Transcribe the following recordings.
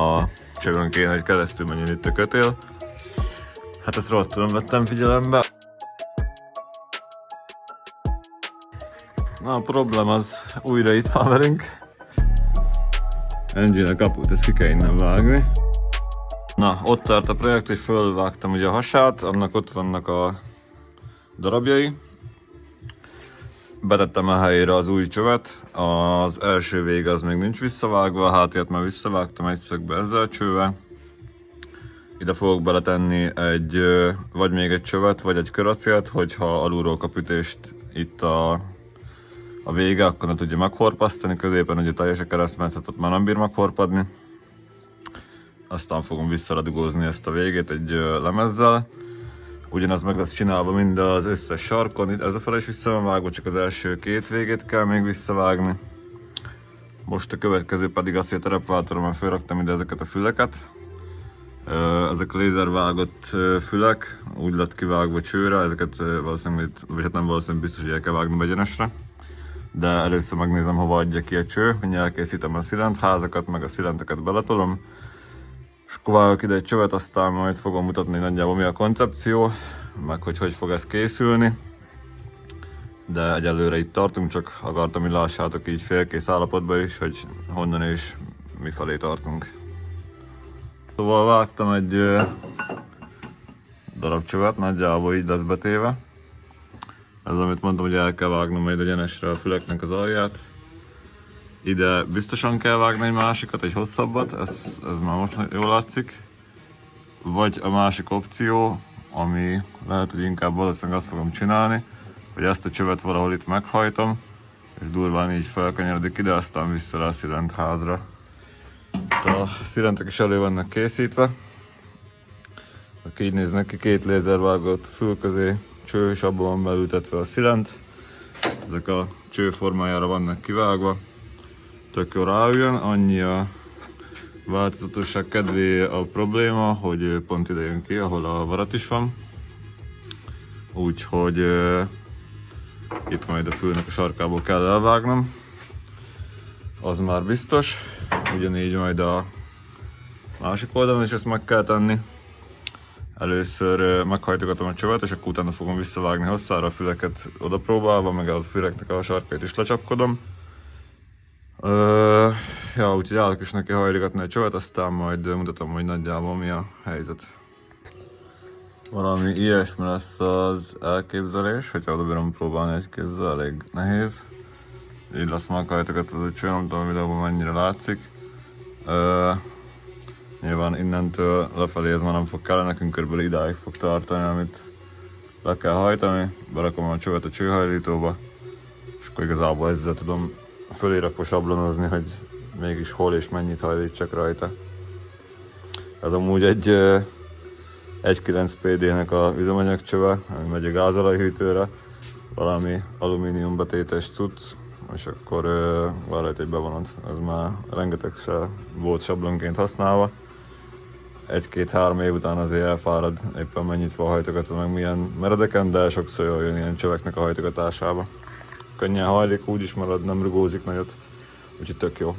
A csövön kéne, hogy keresztül menjen itt a kötél. Hát ezt rohadtul nem vettem figyelembe. Na, a problém az újra itt van velünk. Engine a kaput, ezt ki kell innen vágni. Na, ott tart a projekt, hogy fölvágtam ugye a hasát, annak ott vannak a darabjai. Betettem a helyére az új csövet, az első vége az még nincs visszavágva, a hátiat már visszavágtam egy szögbe ezzel csővel. Ide fogok beletenni vagy még egy csövet, vagy egy köracélt, hogyha alulról kap ütést itt a vége, akkor ne tudja meghorpasztani, középen ugye teljes a keresztmetszet, ott már nem bír meghorpadni. Aztán fogom visszaradugózni ezt a végét egy lemezzel. Ugyanaz meg lesz csinálva mind az összes sarkon, itt ezefele is vissza van vágva, csak az első két végét kell még visszavágni. Most a következő pedig az, hogy a terepváltóra felraktam ide ezeket a füleket. Ezek lézervágott fülek, úgy lett kivágva csőre, ezeket valószínűleg, vagy hát nem valószínűleg, biztos, hogy el kell vágni egyenesre. De először megnézem, hova adja ki a cső, hogy elkészítem a szilentházakat, meg a szilenteket beletolom. És akkor vágok ide egy csövet, aztán majd fogom mutatni nagyjából mi a koncepció, meg hogy fog ez készülni. De egyelőre itt tartunk, csak akartam, hogy lássátok így félkész állapotban is, hogy honnan és mifelé tartunk. Szóval vágtam egy darab csövet, nagyjából így lesz betéve. Ez amit mondtam, hogy el kell vágnom majd egyenesre a füleknek az alját. Ide biztosan kell vágni egy másikat, egy hosszabbat, ez már most jól látszik. Vagy a másik opció, ami lehet, hogy inkább valószínűleg azt fogom csinálni, hogy ezt a csövet valahol itt meghajtom, és durván így felkanyarodik ide, aztán vissza rá a szilentházra. A szilentek is elő vannak készítve. Aki így néznek ki, két lézervágott fül közé cső, és abban van beültetve a szilent. Ezek a cső formájára vannak kivágva. Tök jól ráüljön, annyi a változatosság kedvé a probléma, hogy pont ide jön ki, ahol a varat is van. Úgyhogy itt majd a fülnek a sarkából kell elvágnom. Az már biztos. Ugyanígy majd a másik oldalon is ezt meg kell tenni. Először meghajtogatom a csövet, és akkor utána fogom visszavágni hosszára a füleket oda próbálva, meg az füleknek a sarkait is lecsapkodom. Ja, úgyhogy állok is neki hajtogatni a csövet, aztán majd mutatom, hogy nagyjából mi a helyzet. Valami ilyesmi lesz az elképzelés, hogyha oda bírom próbálni egy kézzel, elég nehéz. Így lesz meghajtogatva a cső, nem tudom, a videóban mennyire látszik. Nyilván innentől lefelé ez már nem fog kelleni, nekünk körülbelül idáig fog tartani, amit le kell hajtani. Berakom a csövet a csőhajlítóba, és akkor igazából ezzel tudom fölérakva sablonozni, hogy mégis hol és mennyit hajlítsak rajta. Ez amúgy egy 1.9 PD-nek a üzemanyagcsöve, ami megy a gázolajhűtőre, valami alumínium betétes cucc, és akkor van rajta egy bevonat. Ez már rengeteg volt sablonként használva. 1-2-3 év után azért elfárad, éppen mennyit van hajtogatva, meg milyen meredeken, de sokszor jól jön ilyen csöveknek a hajtogatásába. Könnyen hajlik, úgy is marad, nem rugózik nagyot, úgyhogy tök jó.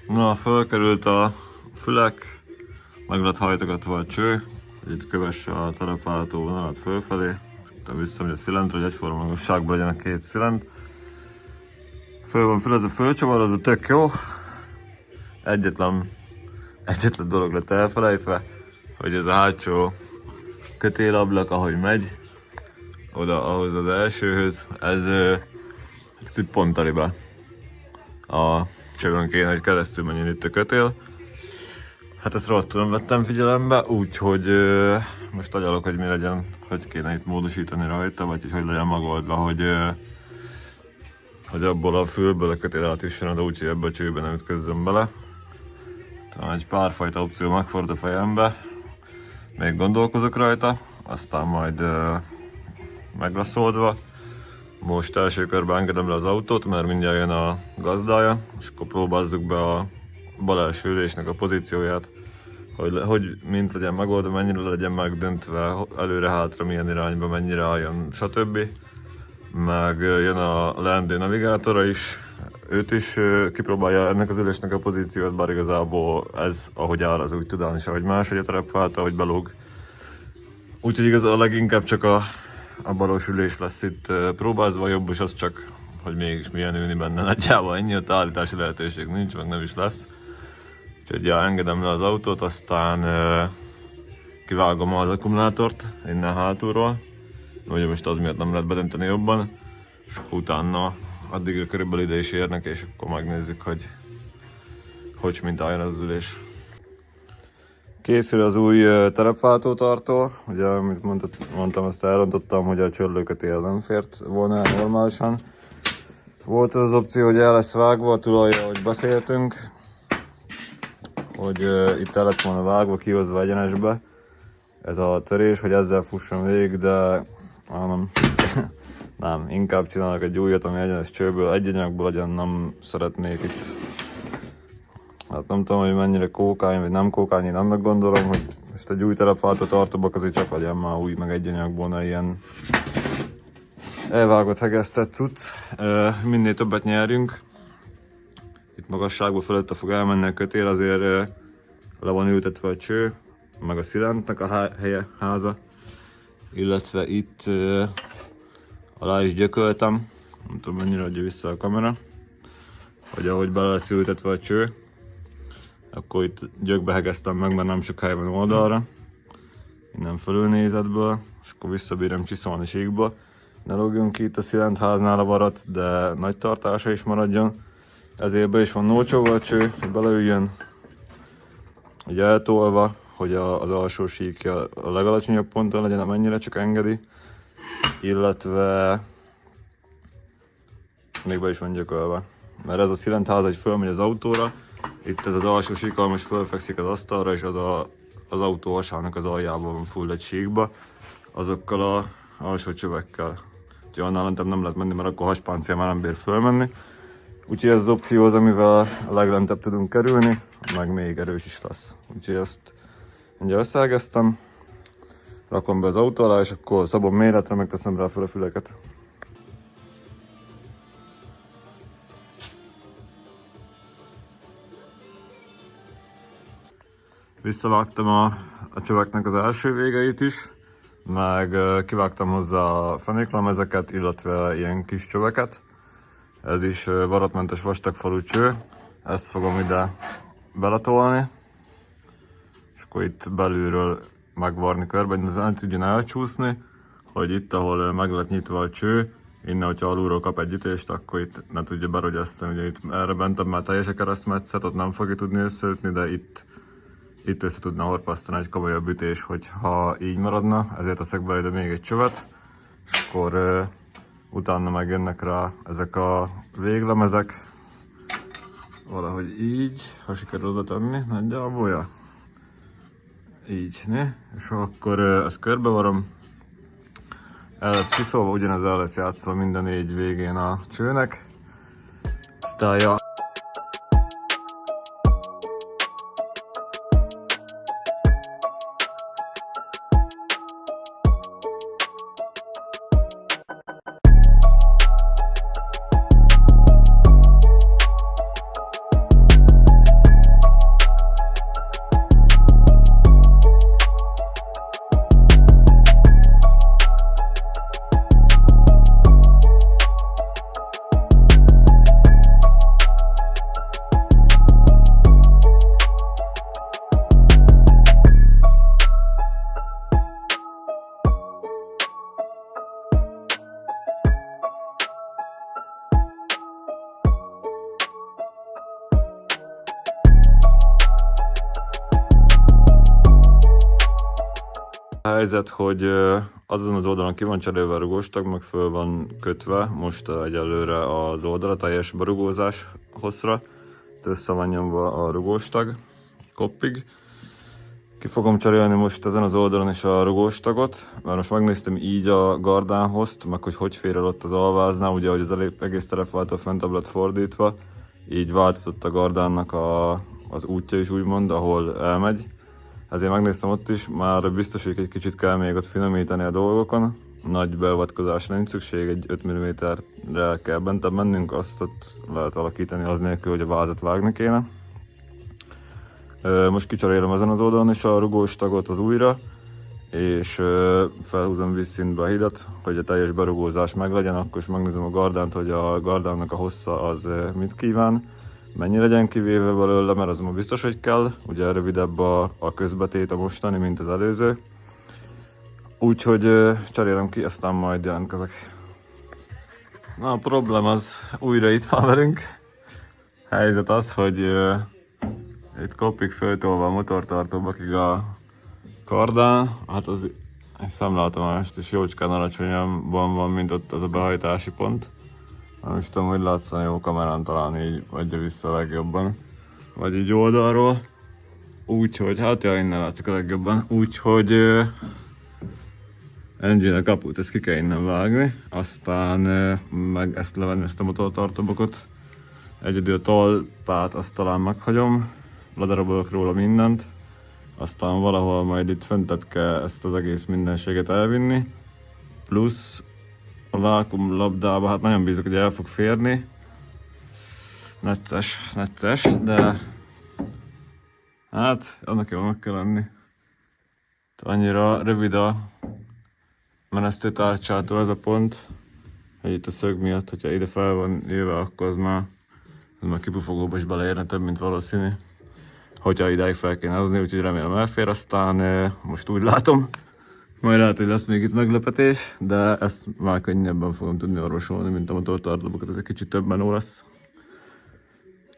Na, fölkerült a fülek, meg lett hajtogatva a cső, hogy itt kövesse a terepváltó vonalat fölfelé, és utána visszamegy a szilentre, hogy egyforma magasságban legyen a két szilent. Föl van fülezve, fölcsavarozva, tök jó. Egyetlen dolog lett elfelejtve, hogy ez a hátsó kötélablak, ahogy megy oda ahhoz az elsőhöz, ez cippantari be. A csövön kéne, hogy keresztül menjen itt a kötél. Hát ezt rohadtul nem vettem figyelembe, úgyhogy most agyalok, hogy mi legyen, hogy kéne itt módosítani rajta, vagy hogy legyen megoldva, hogy abból a fülből a kötél átüssön, de úgy, hogy ebbe a csőbe nem ütközzön bele. Talán egy párfajta opció megfordul a fejembe. Még gondolkozok rajta, aztán majd meg lesz oldva. Most első körben engedem le az autót, mert mindjárt jön a gazdája, és akkor próbázzuk be a bal első ülésnek a pozícióját, hogy mint legyen megoldva, mennyire legyen megdöntve, előre-hátra, milyen irányba, mennyire álljon, stb. Meg jön a leendő navigátora is, őt is kipróbálja ennek az ülésnek a pozíciót, bár igazából ez, ahogy áll, az úgy tud állni, és ahogy máshogy a terepfálta, ahogy belóg. Úgyhogy igazából leginkább csak a balós ülés lesz itt próbázva, jobb, és az csak, hogy mégis milyen ülni benne. Nagyjából ennyi, a állítási lehetőség nincs, meg nem is lesz. Úgyhogy ja, engedem le az autót, aztán kivágom az akkumulátort innen hátulról. Ugye most az miatt nem lehet bedönteni jobban. És utána addigra körülbelül ide is érnek, és akkor megnézzük, hogy mint álljon az ülés. Készül az új terepváltótartó. Ugye, amit mondtam, azt elrontottam, hogy a csörlőkötél nem fért volna el normálisan. Volt az opció, hogy el lesz vágva a tulajja, ahogy beszéltünk. Hogy itt el lett volna vágva, kihozva egyenesbe. Ez a törés, hogy ezzel fusson végig, de nem, inkább csinálok egy újat, ami egyenes csőből, egy anyagból legyen, nem szeretnék itt. Hát nem tudom, hogy mennyire kókány, vagy nem kókány, én annak gondolom, hogy most egy új terepváltó tartóbak azért csak legyen már új, meg egy anyagból, ne ilyen elvágott, hegesztett cucc. Minél többet nyerjünk. Itt magasságból fölötte fog elmenni a kötél, azért le van ültetve a cső, meg a szilentnek a háza. Illetve itt alá is gyököltem, nem tudom mennyire adja vissza a kamera, hogy ahogy bele lesz ültetve a cső, akkor itt gyökbe hegeztem meg, mert nem sok hely van oldalra, innen fölülnézetből, és akkor visszabírom csiszolni síkba. Ne lógjunk ki itt a szilentháznál a varat, de nagy tartása is maradjon. Ezért be is van nócsolva a cső, hogy beleüljön, hogy eltolva, hogy az alsó síkja a legalacsonyabb ponton legyen, amennyire csak engedi. Illetve még be is van gyökölve. Mert ez a szilentház, hogy fölmegy az autóra, itt ez az alsó sík, most fölfekszik az asztalra, és az autó hasának az aljában van full egy síkba, azokkal az alsó csövekkel. Úgyhogy annál lentebb nem lehet menni, mert akkor haspáncél már nem bír fölmenni. Úgyhogy ez az opció az, amivel a leglentebb tudunk kerülni, meg még erős is lesz. Úgyhogy ezt ugye összeágeztem, rakom be az autó alá, és akkor szabom méretre, megteszem rá fel a füleket. Visszavágtam a csöveknek az első végeit is, meg kivágtam hozzá a fenéklemezeket, illetve ilyen kis csöveket. Ez is varatmentes vastagfalú cső, ezt fogom ide beletolni, és akkor itt belülről megvarni körbe, hogy ne tudjon elcsúszni, hogy itt, ahol meg lett nyitva a cső, innen, hogyha alulról kap egy ütést, akkor itt ne tudja berogyasztani. Ugye itt erre bentebb már teljes a keresztmetszet, ott nem fogja tudni összeütni, de itt össze tudna horpasztani egy komolyabb ütés, hogyha így maradna, ezért teszek bele ide még egy csövet, és akkor utána megjönnek rá ezek a véglemezek, valahogy így, ha sikerül oda tenni, nagyjából, ja. Így, né? És akkor ezt körbevarom, el lesz kiszólva, ugyanez el lesz játszva minden négy végén a csőnek, aztán ja. A helyzet, hogy azon az oldalon ki van cserélve a rugóstag, meg föl van kötve most egyelőre az oldala teljes berugózás hosszra. Össze van nyomva a rugóstag koppig. Ki fogom cserélni most ezen az oldalon is a rugóstagot, mert most megnéztem így a gardánhozt, meg hogy fér el ott az alváznál, ugye hogy az egész terepváltó fentebb lett fordítva, így változott a gardánnak az útja is úgymond, ahol elmegy. Ezért megnéztem ott is, már biztos, hogy egy kicsit kell még ott finomítani a dolgokon, nagy beavatkozásra nincs szükség, egy 5 mm-re kell bentebb mennünk, azt ott lehet alakítani az nélkül, hogy a vázat vágni kéne. Most kicserélem ezen az oldalon is a rugós tagot az újra, és felhúzom vízszintbe a hidat, hogy a teljes berugózás meglegyen, akkor is megnézem a gardánt, hogy a gardánnak a hossza az mit kíván, mennyi legyen kivéve belőle, mert az ma biztos, hogy kell, ugye rövidebb a közbetét a mostani, mint az előző. Úgyhogy cserélem ki, aztán majd jelentkezek. Na, a problém az újra itt van velünk. Helyzet az, hogy itt kopik föltolva a motortartóbakig a kardán. Hát az szemlátomást is jócskán alacsonyabban van, mint ott az a behajtási pont. Nem is tudom, hogy látszani jó kamerán, talán így adja vissza a legjobban. Vagy így oldalról. Úgyhogy, hát ja, innen látszik a legjobban. Úgyhogy engine a kaput, ezt ki kell innen vágni, aztán meg ezt levenni, ezt a motortartóbakot. Egyedül a talpát azt talán meghagyom, ledarabolok róla mindent, aztán valahol majd itt föntebb kell ezt az egész mindenséget elvinni, plusz a vákuumlabdába, hát nagyon bízok, hogy el fog férni. Necces, de hát annak jól meg kell lenni. Annyira rövid a menesztőtárcsától ez a pont, hogy itt a szög miatt, hogyha ide fel van jöve, akkor az már kipufogóba is beleérne, több mint valószínű, hogyha idáig fel kéne hozni, úgyhogy remélem elfér, aztán most úgy látom, majd lehet, hogy lesz még itt meglepetés, de ezt már könnyebben fogom tudni orvosolni, mint a motortartóbokat, ez egy kicsit több menő lesz.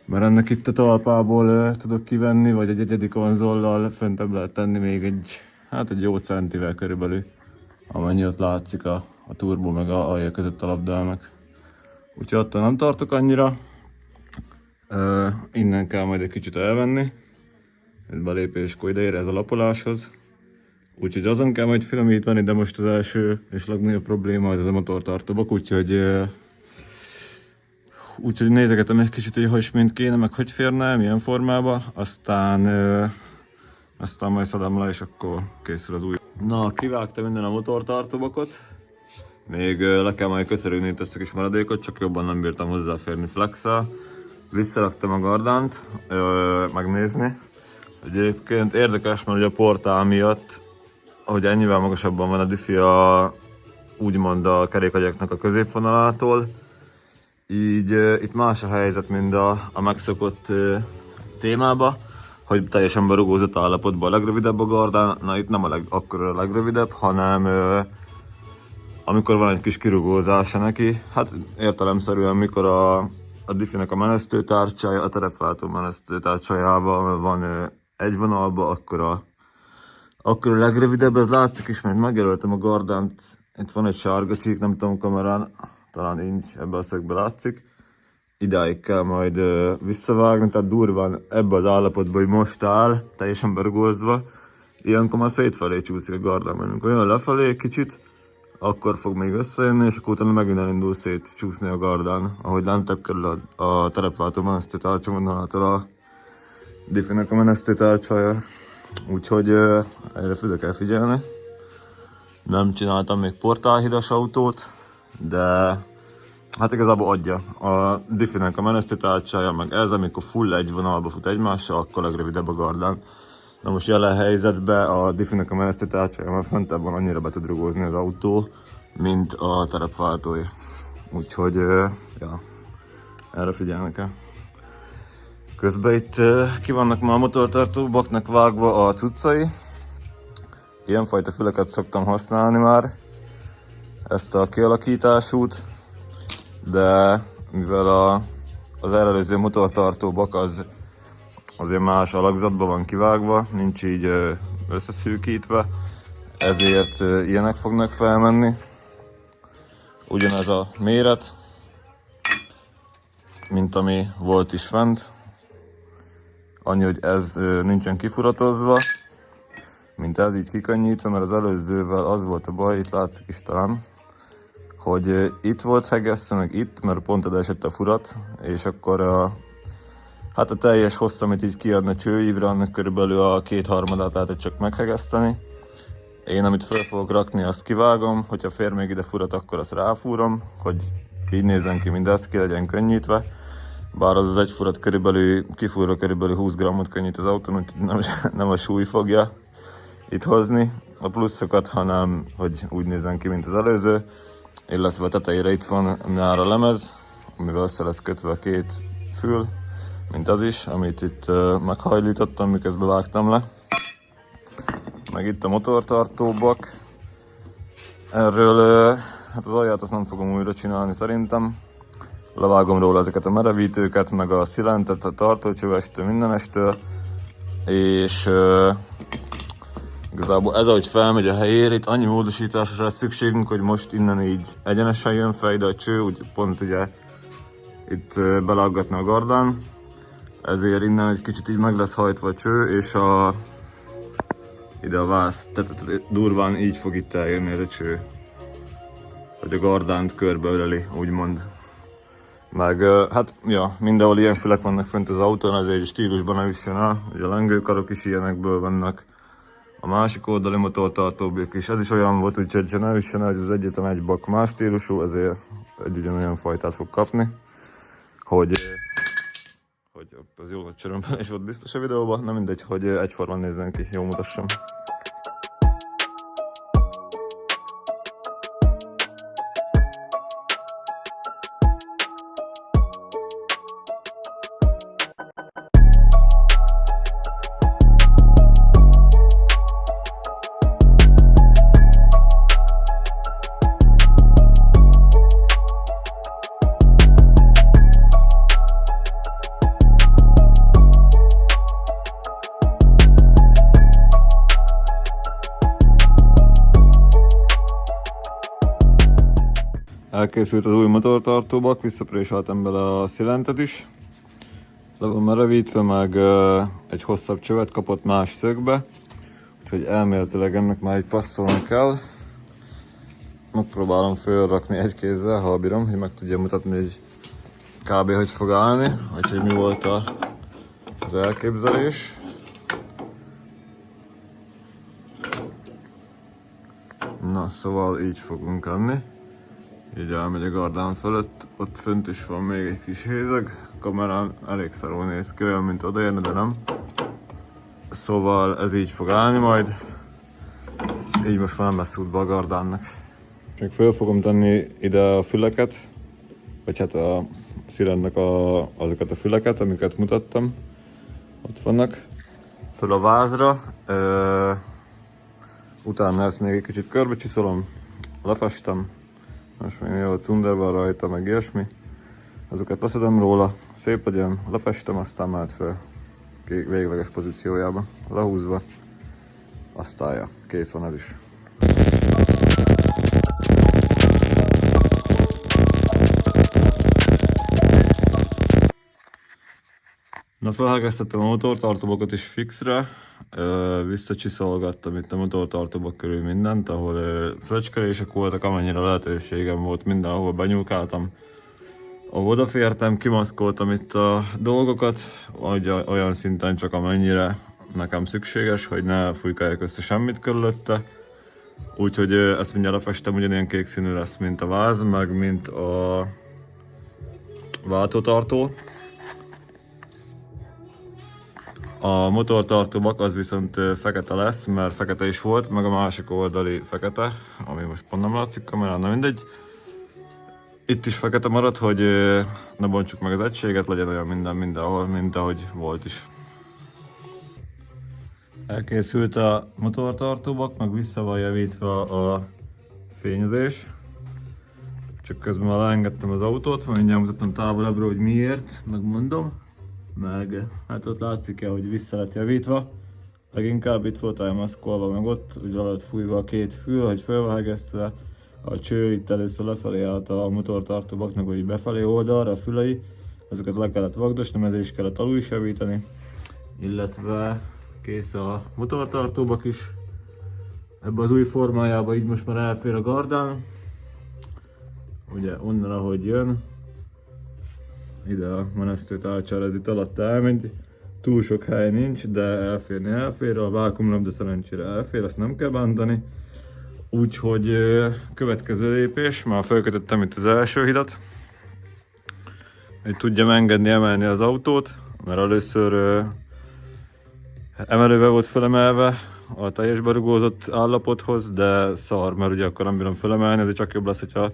Mert ennek itt a talpából tudok kivenni, vagy egy egyedi konzollal föntebb lehet tenni még egy jó centivel körülbelül, amennyi ott látszik a turbo meg a alja között a labdának. Úgyhogy attól nem tartok annyira. Innen kell majd egy kicsit elvenni. Ez belépéskor ide ér ez a lapoláshoz. Úgyhogy azon kell majd finomítani, de most az első és legnagyobb probléma az a motortartóbak, úgyhogy nézegetem egy kicsit, hogy is mind kéne, meg hogy férne, milyen formába, aztán majd szedem le, és akkor készül az új. Na, kivágtam minden a motortartóbakot. Még le kell majd köszörülni ezt a kis maradékot, csak jobban nem bírtam hozzáférni flexel. Visszaraktam a gardánt, megnézni. Egyébként érdekes, mert ugye a portál miatt, ahogy ennyivel magasabban van a diffi úgymond a kerékagyaknak a középvonalától, így itt más a helyzet, mint a megszokott témába, hogy teljesen berugózott állapotban a legrövidebb a gardán. Na itt nem akkor a legrövidebb, hanem amikor van egy kis kirugózása neki, hát értelemszerűen mikor a diffinek a menesztőtárcsája, a terepváltó menesztőtárcsájával van egy vonalba, akkor a legrövidebb, ez látszik is, mert megjelöltem a gardánt, itt van egy sárga csík, nem tudom kamerán, talán így ebben a szögben látszik. Idáig kell majd visszavágni, tehát durván ebbe az állapotban, hogy most áll, teljesen berugózva. Ilyenkor már szétfelé csúszik a gardán, mert amikor jön lefelé kicsit, akkor fog még összejönni, és akkor utána megint elindul szétcsúszni a gardán, ahogy lentebb kerül a terepváltó menesztőtárcsa vonalától a diffinek a menesztőtárcsája. Úgyhogy erre főre kell figyelni. Nem csináltam még portálhidas autót, de hát igazából adja. A diffinek a menesztőtárcsája, meg ez, amikor full egy vonalba fut egymással, akkor legrövidebb a gardán. Na most jelen helyzetben a diffinek a menesztőtárcsája már föntebb van, annyira be tud rugózni az autó, mint a terepváltója. Úgyhogy ja, erre figyelni kell. Közben itt ki vannak már a motortartóbaknak vágva a cuccai. Ilyenfajta füleket szoktam használni már, ezt a kialakításút, de mivel az előző motortartóbak az azért más alakzatban van kivágva, nincs így összeszűkítve, ezért ilyenek fognak felmenni. Ugyanez a méret, mint ami volt is fent. Annyi, hogy ez nincsen kifuratozva, mint ez így kikönnyítve, mert az előzővel az volt a baj, itt látszik is talán, hogy itt volt hegesztve, meg itt, mert pont oda esett a furat, és akkor a teljes hossz, amit így kiadna csőívre, annak körülbelül a 2/3-át lehetett csak meghegeszteni, Én amit fel fogok rakni, azt kivágom, hogyha fér még ide furat, akkor azt ráfúrom, hogy így nézzen ki mindez, ki legyen könnyítve. Bár az egy furat körülbelül, kifúrva körülbelül 20 grammot könnyít az autón, úgyhogy nem a súly fogja itt hozni a pluszokat, hanem hogy úgy nézzen ki, mint az előző. Illetve a tetejére itt van nyára lemez, amivel össze lesz kötve a két fül, mint az is, amit itt meghajlítottam, miközben vágtam le. Meg itt a motortartóbak. Erről hát az alját azt nem fogom újra csinálni szerintem. Levágom róla ezeket a merevítőket, meg a szilentet, a tartócsövestől, mindenestől. És igazából ez, ahogy felmegy a helyére, itt annyi módosításra lesz szükségünk, hogy most innen így egyenesen jön fel ide a cső, úgy pont ugye itt belaggatna a gardán. Ezért innen egy kicsit így meg lesz hajtva a cső, és ide a vász, tehát durván így fog itt eljönni ez a cső. Hogy a gardánt körbeöleli, úgymond. Meg hát ja, mindenhol ilyen fülek vannak fent az autón, azért stílusban ne üssön el. Ugye a lengőkarok is ilyenekből vannak. A másik oldali motortartóbak is, ez is olyan volt, úgyhogy ha ne üssön el, hogy az egyetlen egy bak más stílusú, ezért egy ugyanolyan fajtát fog kapni. Hogy az jó csörömpel is volt biztos a videóban, nem mindegy, hogy egyformán nézzen ki, jól mutassam. Elkészült az új motortartóbak, visszapréseltem bele a szilentet is. Le van merevítve, meg egy hosszabb csövet kapott más szögbe. Úgyhogy elméletileg ennek már így passzolni kell. Megpróbálom fölrakni egy kézzel, ha bírom, hogy meg tudja mutatni, hogy kb. Hogy fog állni. Úgyhogy mi volt az elképzelés. Na, szóval így fogunk lenni. Így elmegy a gardán fölött, ott fönt is van még egy kis hézeg, a kamerán elég szarul néz ki, olyan mint odaérne, de nem. Szóval ez így fog állni majd, így most már nem lesz útba a gardánnak. Még föl fogom tenni ide a füleket, vagy hát a szilendnek azokat a füleket, amiket mutattam, ott vannak, föl a vázra. Utána ezt még egy kicsit körbecsiszolom, lefestem. Most még jó a cunderban rajta, meg ilyesmi. Azokat leszedem róla, szép legyen, lefestem, aztán mehet fel végleges pozíciójába, lehúzva. Aztán ja, kész van ez is. Na, felhágáztattam a motortartóbokat is fixre, visszacsiszolgattam itt a motortartóbak körül mindent, ahol fröcskölések voltak, amennyire lehetőségem volt, mindenhol benyúlkáltam. Ahol odafértem, kimaszkoltam itt a dolgokat, olyan szinten csak amennyire nekem szükséges, hogy ne fújkálják össze semmit körülötte. Úgyhogy ezt mindjárt lefestem, ugyanilyen kék színű lesz, mint a váz, meg mint a váltótartó. A motortartóbak az viszont fekete lesz, mert fekete is volt, meg a másik oldali fekete, ami most pont nem látszik kamerán, na mindegy. Itt is fekete marad, hogy ne bontsuk meg az egységet, legyen olyan mindenhol, mint ahogy volt is. Elkészült a motortartóbak, meg vissza van javítva a fényezés. Csak közben már leengedtem az autót, majd mindjárt mutattam távolabbról, hogy miért, megmondom. Meg hát ott látszik-e, hogy vissza lett javítva. Leginkább itt volt elmaszkolva, meg ott ugye alatt fújva a két fül, hogy fel van hegesztve. A cső itt először lefelé állt a motortartóbaknak, hogy befelé oldalra a fülei. Ezeket le kellett vagdosni, ezért is kellett alul is javítani. Illetve kész a motortartóbak is. Ebben az új formájában így most már elfér a gardán. Ugye onnan, ahogy jön. Ide a menesztőtárcsára, ez itt alatt elmegy. túl sok hely nincs, de elfér, a vákuumlabda szerencsére elfér, ezt nem kell bántani. Úgyhogy következő lépés, már felkötöttem itt az első hidat, hogy tudjam engedni, emelni az autót, mert először emelővel volt felemelve a teljes berugózott állapothoz, de szar, mert ugye akkor nem bírom felemelni, ezért csak jobb lesz, hogyha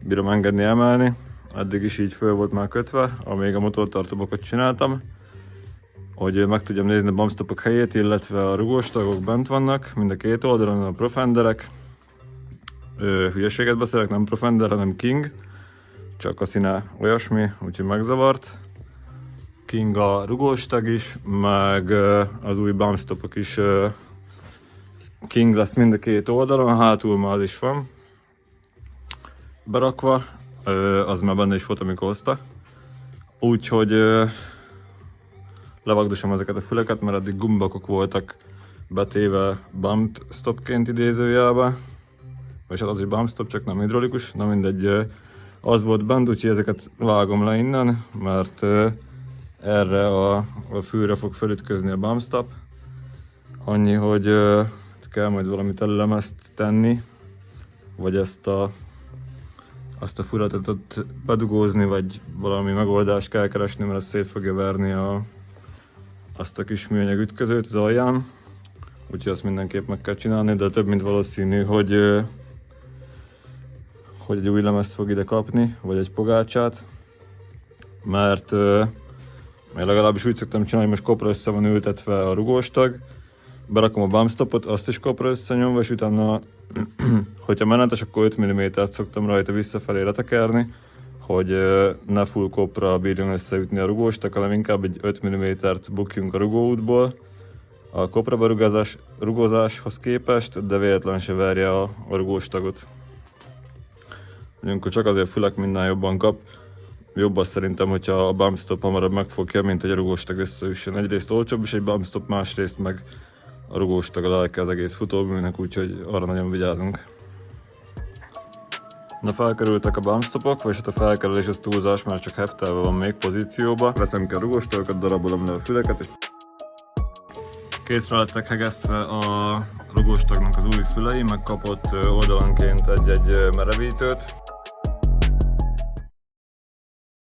bírom engedni, emelni. Eddig is így föl volt már kötve, amíg a motortartóbokat csináltam, hogy meg tudjam nézni a bumpstopok helyét, illetve a rugóstagok bent vannak, mind a két oldalon a Profenderek. Hülyeséget beszélek, nem Profender, hanem King, csak a színe olyasmi, úgyhogy megzavart. King a rugóstag is, meg az új bumpstopok is King lesz mind a két oldalon, hátul már az is van berakva, az már benne is volt, amikor hozta. Úgyhogy levagdosom ezeket a füleket, mert addig gumbakok voltak betéve bump stopként idézőjelbe. És hát az is bump stop, csak nem hidraulikus, na mindegy, az volt bent, úgyhogy ezeket vágom le innen, mert erre a fűre fog felütközni a bump stop. Annyi, hogy kell majd valamit előlemezt tenni, vagy azt a furatot ott bedugózni, vagy valami megoldást kell keresni, mert ez szét fogja verni azt a kis műanyag ütközőt az alján. Úgyhogy azt mindenképp meg kell csinálni, de több mint valószínű, hogy egy új lemezt fog ide kapni, vagy egy pogácsát. Mert én legalábbis úgy szoktam csinálni, hogy most kopra össze van ültetve a rugóstag, berakom a bumpstopot, azt is kopra összenyomva, és utána, hogyha menetes, akkor 5 mm-t szoktam rajta visszafelé letekerni, hogy ne full kopra bírjon összeütni a rugóstag, hanem inkább egy 5 mm-t bukjunk a rugóútból a kopra rugózáshoz képest, de véletlen se verje a rugóstagot. Akkor csak azért fülek minden jobban kap, jobb az szerintem, hogyha a bumpstop hamarabb megfogja, mint hogy a rugóstag összeüssön. Egyrészt olcsóbb is egy bumpstop, másrészt meg a rugóstag a lelke az egész futóműnek, úgyhogy arra nagyon vigyázunk. Na, felkerültek a bumpstopok, vagy hát a felkerülés az túlzás, mert csak heftelve van még pozícióba. Veszem ki a rugóstagokat, darabolom le a füleket, és készre lettek hegesztve a rugóstagnak az új fülei, megkapott oldalanként egy-egy merevítőt.